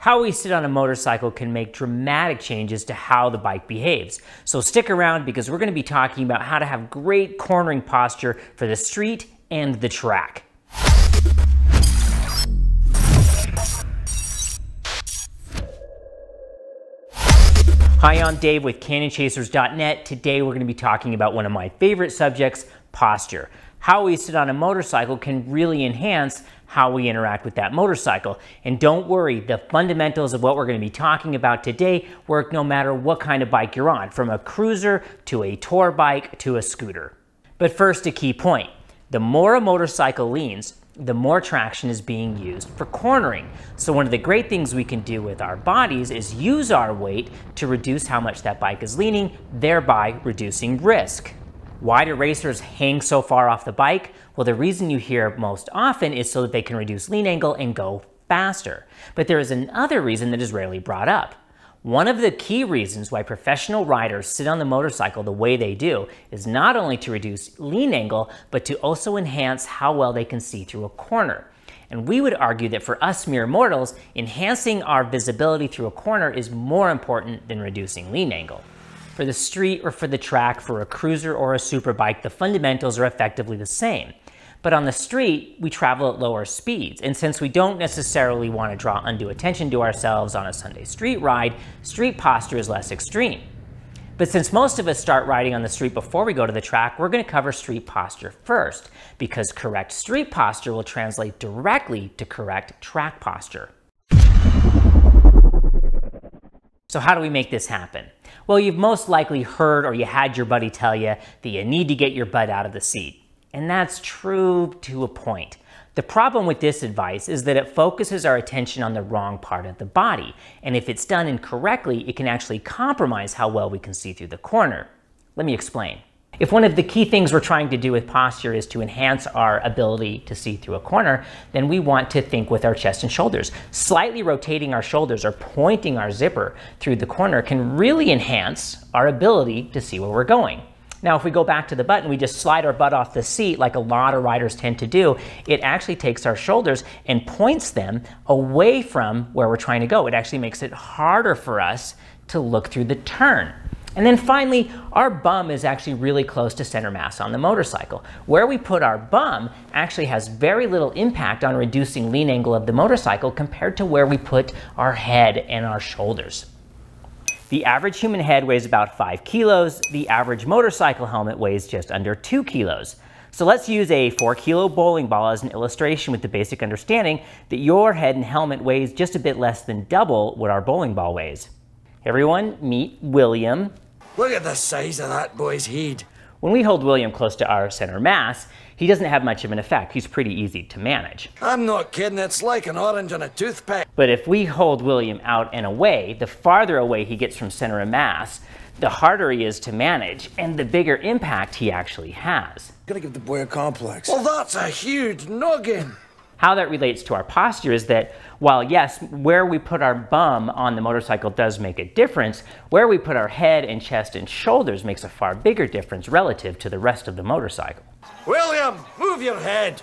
How we sit on a motorcycle can make dramatic changes to how the bike behaves. So stick around because we're going to be talking about how to have great cornering posture for the street and the track. Hi, I'm Dave with CanyonChasers.net. Today we're going to be talking about one of my favorite subjects, posture. How we sit on a motorcycle can really enhance how we interact with that motorcycle. And don't worry, the fundamentals of what we're going to be talking about today work no matter what kind of bike you're on, from a cruiser to a tour bike to a scooter. But first, a key point. The more a motorcycle leans, the more traction is being used for cornering. So one of the great things we can do with our bodies is use our weight to reduce how much that bike is leaning, thereby reducing risk. Why do racers hang so far off the bike? Well, the reason you hear most often is so that they can reduce lean angle and go faster. But there is another reason that is rarely brought up. One of the key reasons why professional riders sit on the motorcycle the way they do is not only to reduce lean angle, but to also enhance how well they can see through a corner. And we would argue that for us mere mortals, enhancing our visibility through a corner is more important than reducing lean angle. For the street or for the track, for a cruiser or a superbike, the fundamentals are effectively the same. But on the street, we travel at lower speeds. And since we don't necessarily want to draw undue attention to ourselves on a Sunday street ride, street posture is less extreme. But since most of us start riding on the street before we go to the track, we're going to cover street posture first, because correct street posture will translate directly to correct track posture. So how do we make this happen? Well, you've most likely heard or you had your buddy tell you that you need to get your butt out of the seat. And that's true to a point. The problem with this advice is that it focuses our attention on the wrong part of the body. And if it's done incorrectly, it can actually compromise how well we can see through the corner. Let me explain. If one of the key things we're trying to do with posture is to enhance our ability to see through a corner, then we want to think with our chest and shoulders. Slightly rotating our shoulders or pointing our zipper through the corner can really enhance our ability to see where we're going. Now, if we go back to the butt and we just slide our butt off the seat like a lot of riders tend to do, it actually takes our shoulders and points them away from where we're trying to go. It actually makes it harder for us to look through the turn. And then finally, our bum is actually really close to center mass on the motorcycle. Where we put our bum actually has very little impact on reducing lean angle of the motorcycle compared to where we put our head and our shoulders. The average human head weighs about 5 kilos. The average motorcycle helmet weighs just under 2 kilos. So let's use a 4-kilo bowling ball as an illustration with the basic understanding that your head and helmet weighs just a bit less than double what our bowling ball weighs. Everyone, meet William. Look at the size of that boy's head. When we hold William close to our center mass, he doesn't have much of an effect. He's pretty easy to manage. I'm not kidding, it's like an orange on a toothpick. But if we hold William out and away, the farther away he gets from center of mass, the harder he is to manage and the bigger impact he actually has. Gonna give the boy a complex. Well, that's a huge noggin. How that relates to our posture is that while yes, where we put our bum on the motorcycle does make a difference, where we put our head and chest and shoulders makes a far bigger difference relative to the rest of the motorcycle. William, move your head.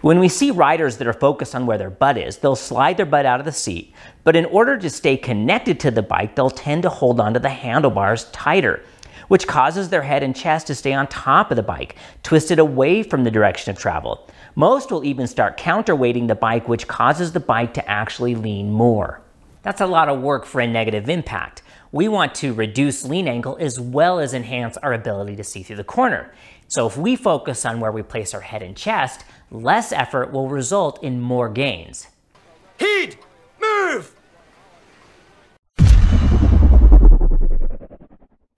When we see riders that are focused on where their butt is, they'll slide their butt out of the seat, but in order to stay connected to the bike, they'll tend to hold onto the handlebars tighter, which causes their head and chest to stay on top of the bike, twisted away from the direction of travel. Most will even start counterweighting the bike, which causes the bike to actually lean more. That's a lot of work for a negative impact. We want to reduce lean angle as well as enhance our ability to see through the corner. So if we focus on where we place our head and chest, less effort will result in more gains. Head, move!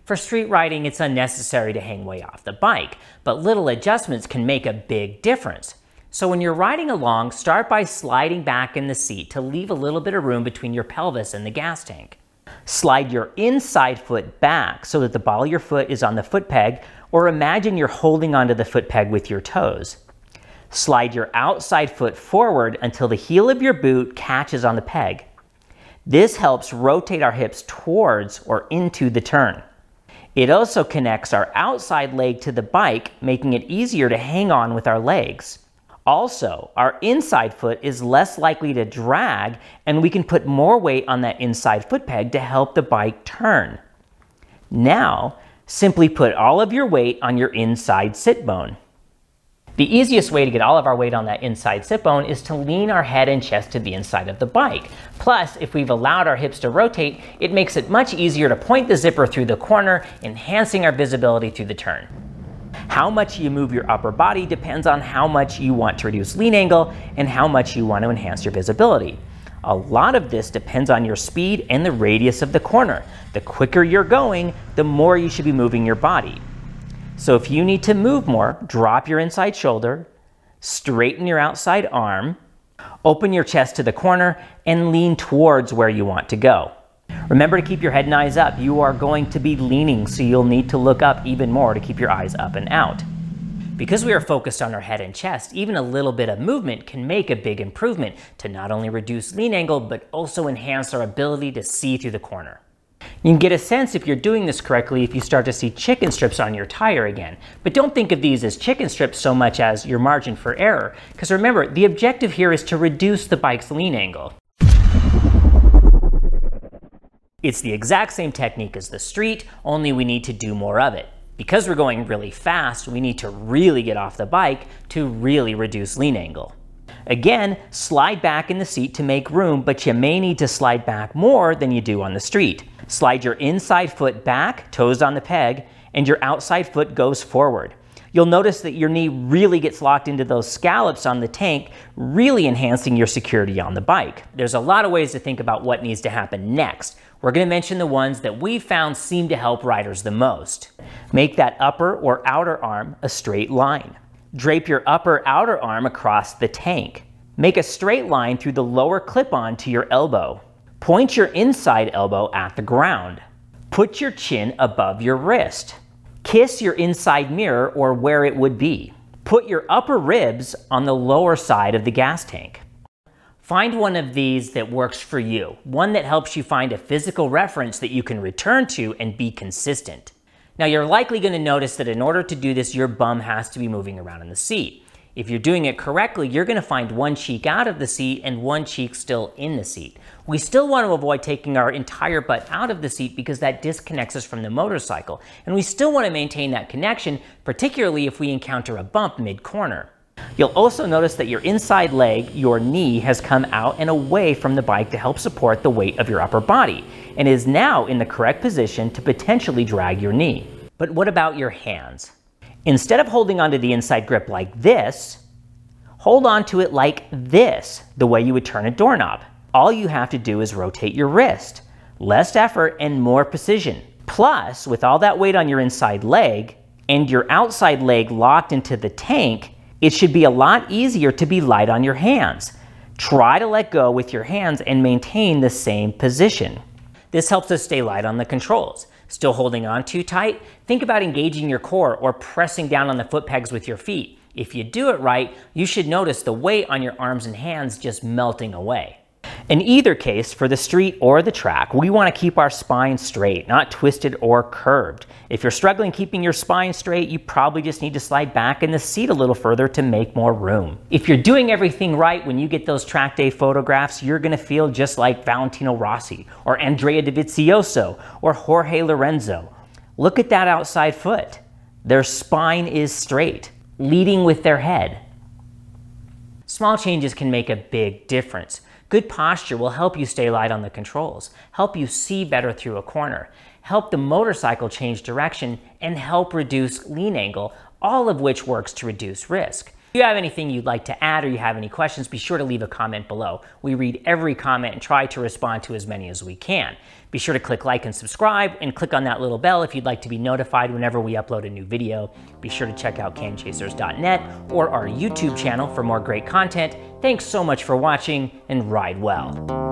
For street riding, it's unnecessary to hang way off the bike, but little adjustments can make a big difference. So when you're riding along, start by sliding back in the seat to leave a little bit of room between your pelvis and the gas tank. Slide your inside foot back so that the ball of your foot is on the foot peg, or imagine you're holding onto the foot peg with your toes. Slide your outside foot forward until the heel of your boot catches on the peg. This helps rotate our hips towards or into the turn. It also connects our outside leg to the bike, making it easier to hang on with our legs. Also, our inside foot is less likely to drag, and we can put more weight on that inside foot peg to help the bike turn. Now, simply put all of your weight on your inside sit bone. The easiest way to get all of our weight on that inside sit bone is to lean our head and chest to the inside of the bike. Plus, if we've allowed our hips to rotate, it makes it much easier to point the zipper through the corner, enhancing our visibility through the turn. How much you move your upper body depends on how much you want to reduce lean angle and how much you want to enhance your visibility. A lot of this depends on your speed and the radius of the corner. The quicker you're going, the more you should be moving your body. So if you need to move more, drop your inside shoulder, straighten your outside arm, open your chest to the corner, and lean towards where you want to go. Remember to keep your head and eyes up. You are going to be leaning, so you'll need to look up even more to keep your eyes up and out. Because we are focused on our head and chest, even a little bit of movement can make a big improvement to not only reduce lean angle, but also enhance our ability to see through the corner. You can get a sense if you're doing this correctly if you start to see chicken strips on your tire again. But don't think of these as chicken strips so much as your margin for error, because remember, the objective here is to reduce the bike's lean angle. It's the exact same technique as the street, only we need to do more of it. Because we're going really fast, we need to really get off the bike to really reduce lean angle. Again, slide back in the seat to make room, but you may need to slide back more than you do on the street. Slide your inside foot back, toes on the peg, and your outside foot goes forward. You'll notice that your knee really gets locked into those scallops on the tank, really enhancing your security on the bike. There's a lot of ways to think about what needs to happen next. We're going to mention the ones that we've found seem to help riders the most. Make that upper or outer arm a straight line. Drape your upper outer arm across the tank. Make a straight line through the lower clip-on to your elbow. Point your inside elbow at the ground. Put your chin above your wrist. Kiss your inside mirror or where it would be. Put your upper ribs on the lower side of the gas tank. Find one of these that works for you, one that helps you find a physical reference that you can return to and be consistent. Now you're likely going to notice that in order to do this, your bum has to be moving around in the seat. If you're doing it correctly, you're going to find one cheek out of the seat and one cheek still in the seat. We still want to avoid taking our entire butt out of the seat because that disconnects us from the motorcycle. And we still want to maintain that connection, particularly if we encounter a bump mid-corner. You'll also notice that your inside leg, your knee, has come out and away from the bike to help support the weight of your upper body and is now in the correct position to potentially drag your knee. But what about your hands? Instead of holding onto the inside grip like this, hold onto it like this, the way you would turn a doorknob. All you have to do is rotate your wrist. Less effort and more precision. Plus, with all that weight on your inside leg and your outside leg locked into the tank, it should be a lot easier to be light on your hands. Try to let go with your hands and maintain the same position. This helps us stay light on the controls. Still holding on too tight? Think about engaging your core or pressing down on the foot pegs with your feet. If you do it right, you should notice the weight on your arms and hands just melting away. In either case, for the street or the track, we want to keep our spine straight, not twisted or curved. If you're struggling keeping your spine straight, you probably just need to slide back in the seat a little further to make more room. If you're doing everything right, when you get those track day photographs, you're going to feel just like Valentino Rossi or Andrea Dovizioso or Jorge Lorenzo. Look at that outside foot. Their spine is straight, leading with their head. Small changes can make a big difference. Good posture will help you stay light on the controls, help you see better through a corner, help the motorcycle change direction, and help reduce lean angle, all of which works to reduce risk. If you have anything you'd like to add or you have any questions, be sure to leave a comment below. We read every comment and try to respond to as many as we can. Be sure to click like and subscribe and click on that little bell if you'd like to be notified whenever we upload a new video. Be sure to check out canchasers.net or our YouTube channel for more great content. Thanks so much for watching and ride well.